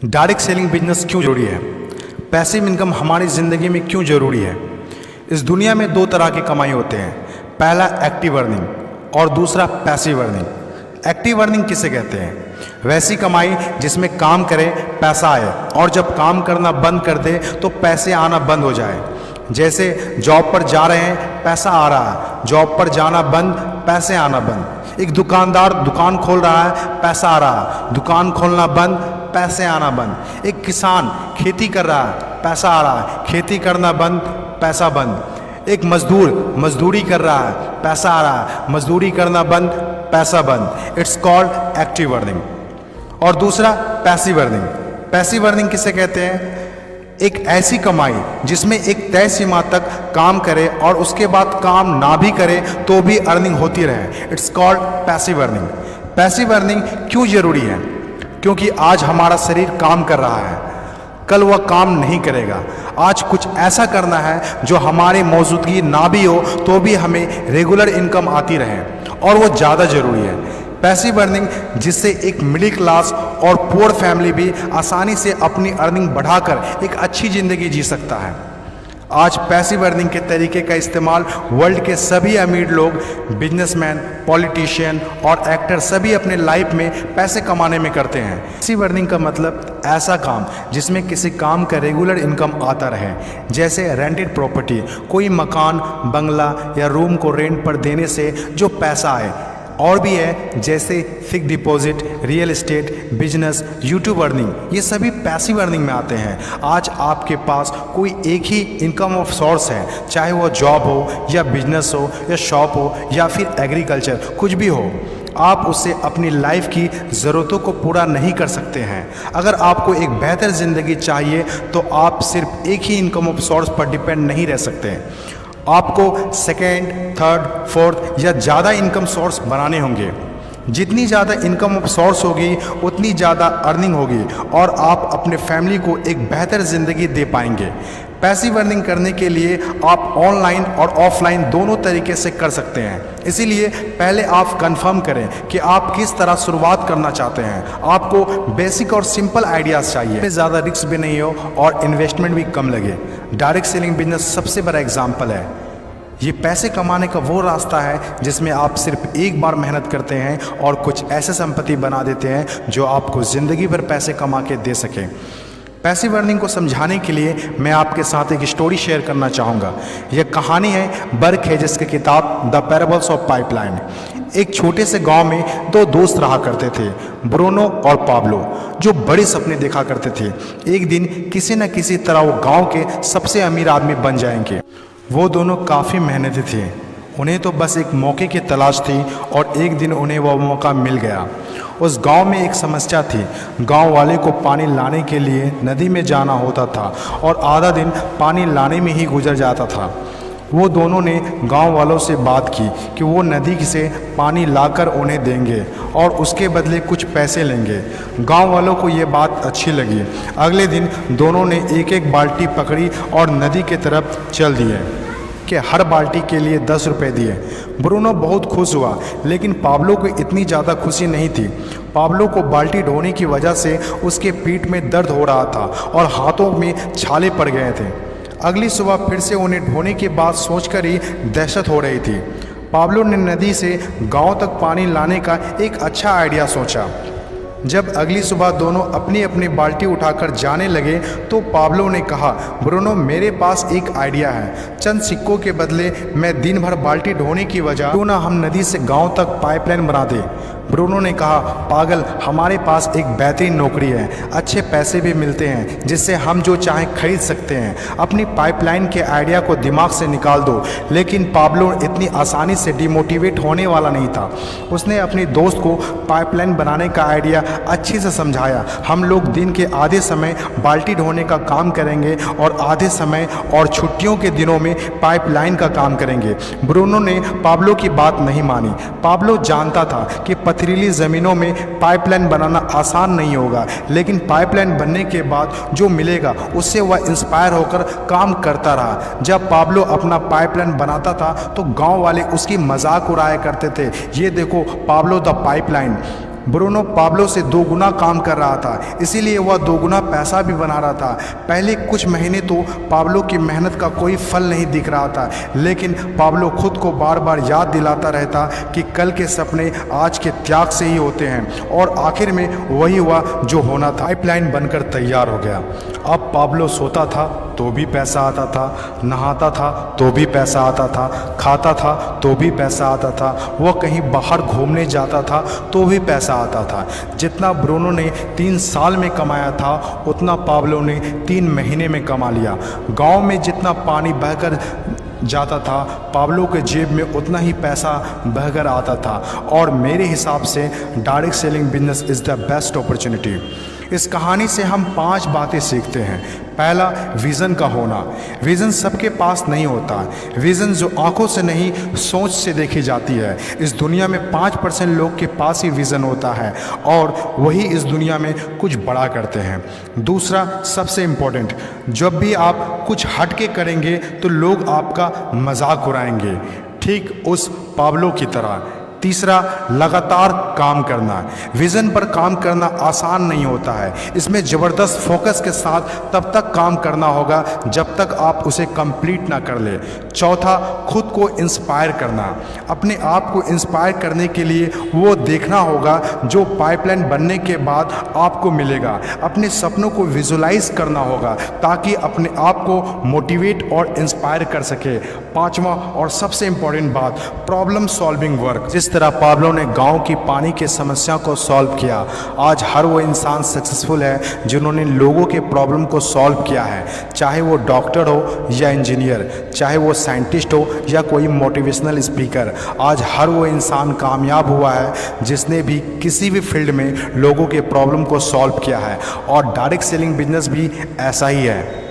Direct selling business क्यों जरूरी है? पैसिव इनकम हमारी ज़िंदगी में क्यों ज़रूरी है? इस दुनिया में दो तरह की कमाई होते हैं, पहला एक्टिव अर्निंग और दूसरा पैसिव अर्निंग। एक्टिव अर्निंग किसे कहते हैं? वैसी कमाई जिसमें काम करें पैसा आए और जब काम करना बंद कर दे तो पैसे आना बंद हो जाए। जैसे जॉब पर जा रहे हैं, पैसा आ रहा है, जॉब पर जाना बंद, पैसे आना बंद। एक दुकानदार दुकान खोल रहा है, पैसा आ रहा है, दुकान खोलना बंद, पैसे आना बंद। एक किसान खेती कर रहा है, पैसा आ रहा है, खेती करना बंद, पैसा बंद। एक मजदूर मजदूरी कर रहा है, पैसा आ रहा है, मजदूरी करना बंद, पैसा बंद। It's called active earning. और दूसरा पैसिव अर्निंग। पैसिव अर्निंग किसे कहते हैं? एक ऐसी कमाई जिसमें एक तय सीमा तक काम करे और उसके बाद काम ना भी करे तो भी अर्निंग होती रहे। It's called passive earning. Passive earning क्यों जरूरी है? क्योंकि आज हमारा शरीर काम कर रहा है, कल वह काम नहीं करेगा। आज कुछ ऐसा करना है जो हमारे मौजूदगी ना भी हो तो भी हमें रेगुलर इनकम आती रहे, और वो ज़्यादा ज़रूरी है। पैसिव अर्निंग जिससे एक मिडिल क्लास और पुअर फैमिली भी आसानी से अपनी अर्निंग बढ़ाकर एक अच्छी ज़िंदगी जी सकता है। आज पैसिव अर्निंग के तरीके का इस्तेमाल वर्ल्ड के सभी अमीर लोग, बिजनेसमैन, पॉलिटिशियन और एक्टर सभी अपने लाइफ में पैसे कमाने में करते हैं। पैसिव अर्निंग का मतलब ऐसा काम जिसमें किसी काम का रेगुलर इनकम आता रहे, जैसे रेंटेड प्रॉपर्टी, कोई मकान, बंगला या रूम को रेंट पर देने से जो पैसा आए। और भी है जैसे fix deposit, real estate, business, YouTube earning, ये सभी पैसिव अर्निंग में आते हैं। आज आपके पास कोई एक ही इनकम ऑफ सोर्स है, चाहे वो जॉब हो या बिजनेस हो या शॉप हो या फिर एग्रीकल्चर, कुछ भी हो, आप उससे अपनी लाइफ की ज़रूरतों को पूरा नहीं कर सकते हैं। अगर आपको एक बेहतर ज़िंदगी चाहिए तो आप सिर्फ एक ही इनकम ऑफ सोर्स पर डिपेंड नहीं रह सकते। आपको सेकेंड, थर्ड, फोर्थ या ज़्यादा इनकम सोर्स बनाने होंगे। जितनी ज़्यादा इनकम ऑफ सोर्स होगी उतनी ज़्यादा अर्निंग होगी और आप अपने फैमिली को एक बेहतर ज़िंदगी दे पाएंगे। पैसिव अर्निंग करने के लिए आप ऑनलाइन और ऑफलाइन दोनों तरीके से कर सकते हैं। इसीलिए पहले आप कंफर्म करें कि आप किस तरह शुरुआत करना चाहते हैं। आपको बेसिक और सिंपल आइडियाज़ चाहिए, ज़्यादा रिस्क भी नहीं हो और इन्वेस्टमेंट भी कम लगे। डायरेक्ट सेलिंग बिजनेस सबसे बड़ा एग्जाम्पल है। ये पैसे कमाने का वो रास्ता है जिसमें आप सिर्फ एक बार मेहनत करते हैं और कुछ ऐसे संपत्ति बना देते हैं जो आपको ज़िंदगी भर पैसे कमा के दे सकें। पैसिव अर्निंग को समझाने के लिए मैं आपके साथ एक स्टोरी शेयर करना चाहूँगा। यह कहानी है बर्क हेजेस की किताब द पैराबल्स ऑफ पाइपलाइन। एक छोटे से गांव में दो दोस्त रहा करते थे, ब्रूनो और पाब्लो, जो बड़े सपने देखा करते थे। एक दिन किसी न किसी तरह वो गांव के सबसे अमीर आदमी बन जाएंगे। वो दोनों काफ़ी मेहनती थे, उन्हें तो बस एक मौके की तलाश थी और एक दिन उन्हें वह मौका मिल गया। उस गांव में एक समस्या थी। गांव वाले को पानी लाने के लिए नदी में जाना होता था और आधा दिन पानी लाने में ही गुजर जाता था। वो दोनों ने गांव वालों से बात की कि वो नदी से पानी लाकर उन्हें देंगे और उसके बदले कुछ पैसे लेंगे। गांव वालों को ये बात अच्छी लगी। अगले दिन दोनों ने एक एक बाल्टी पकड़ी और नदी की तरफ चल दिए कि हर बाल्टी के लिए 10 रुपये दिए। ब्रूनो बहुत खुश हुआ, लेकिन पाब्लो को इतनी ज़्यादा खुशी नहीं थी। पाब्लो को बाल्टी ढोने की वजह से उसके पीठ में दर्द हो रहा था और हाथों में छाले पड़ गए थे। अगली सुबह फिर से उन्हें ढोने की बात सोचकर ही दहशत हो रही थी। पाब्लो ने नदी से गांव तक पानी लाने का एक अच्छा आइडिया सोचा। जब अगली सुबह दोनों अपनी अपनी बाल्टी उठाकर जाने लगे तो पाब्लो ने कहा, ब्रूनो, मेरे पास एक आइडिया है। चंद सिक्कों के बदले मैं दिन भर बाल्टी ढोने की वजह क्यों ना हम नदी से गांव तक पाइपलाइन बना दें। ब्रूनो ने कहा, पागल, हमारे पास एक बेहतरीन नौकरी है, अच्छे पैसे भी मिलते हैं जिससे हम जो चाहें खरीद सकते हैं। अपनी पाइपलाइन के आइडिया को दिमाग से निकाल दो। लेकिन पाब्लो इतनी आसानी से डिमोटिवेट होने वाला नहीं था। उसने अपने दोस्त को पाइपलाइन बनाने का आइडिया अच्छे से समझाया। हम लोग दिन के आधे समय बाल्टी ढोने का काम करेंगे और आधे समय और छुट्टियों के दिनों में पाइपलाइन का काम करेंगे। ब्रूनो ने पाब्लो की बात नहीं मानी। पाब्लो जानता था कि पथरीली ज़मीनों में पाइपलाइन बनाना आसान नहीं होगा, लेकिन पाइपलाइन बनने के बाद जो मिलेगा उससे वह इंस्पायर होकर काम करता रहा। जब पाब्लो अपना पाइपलाइन बनाता था तो गांव वाले उसकी मजाक उड़ाया करते थे। ये देखो Pablo the pipeline. Bruno Pablo से 2 गुना काम कर रहा था, इसीलिए वह 2 गुना पैसा भी बना रहा था। पहले कुछ महीने तो पाब्लो की मेहनत का कोई फल नहीं दिख रहा था, लेकिन पाब्लो खुद को बार बार याद दिलाता रहता कि कल के सपने आज के त्याग से ही होते हैं, और आखिर में वही हुआ जो होना था। पाइपलाइन बनकर तैयार हो गया। अब पाब्लो सोता था तो भी पैसा आता था, नहाता था तो भी पैसा आता था, खाता था तो भी पैसा आता था, वह कहीं बाहर घूमने जाता था तो भी पैसा आता था। जितना ब्रूनो ने 3 साल में कमाया था उतना पाब्लो ने 3 महीने में कमा लिया। गांव में जितना पानी बहकर जाता था, पाब्लो के जेब में उतना ही पैसा बहकर आता था। और मेरे हिसाब से direct selling business is the best opportunity. इस कहानी से हम 5 बातें सीखते हैं। पहला, विज़न का होना। विज़न सबके पास नहीं होता। विज़न जो आंखों से नहीं सोच से देखी जाती है। इस दुनिया में 5% लोग के पास ही विज़न होता है और वही इस दुनिया में कुछ बड़ा करते हैं। दूसरा, सबसे इम्पोर्टेंट, जब भी आप कुछ हट के करेंगे तो लोग आपका मजाक उड़ाएंगे, ठीक उस पाब्लो की तरह। तीसरा, लगातार काम करना। विज़न पर काम करना आसान नहीं होता है। इसमें ज़बरदस्त फोकस के साथ तब तक काम करना होगा जब तक आप उसे कंप्लीट ना कर ले। चौथा, खुद को इंस्पायर करना। अपने आप को इंस्पायर करने के लिए वो देखना होगा जो पाइपलाइन बनने के बाद आपको मिलेगा। अपने सपनों को विजुलाइज करना होगा ताकि अपने आप को मोटिवेट और इंस्पायर कर सके। पांचवा और सबसे इम्पोर्टेंट बात, प्रॉब्लम सॉल्विंग वर्क। जिस तरह पाब्लो ने गांव की पानी की समस्या को सॉल्व किया, आज हर वो इंसान सक्सेसफुल है जिन्होंने लोगों के प्रॉब्लम को सॉल्व किया है। चाहे वो डॉक्टर हो या इंजीनियर, चाहे वो साइंटिस्ट हो या कोई मोटिवेशनल स्पीकर, आज हर वो इंसान कामयाब हुआ है जिसने भी किसी भी फील्ड में लोगों के प्रॉब्लम को सॉल्व किया है। और डायरेक्ट सेलिंग बिजनेस भी ऐसा ही है।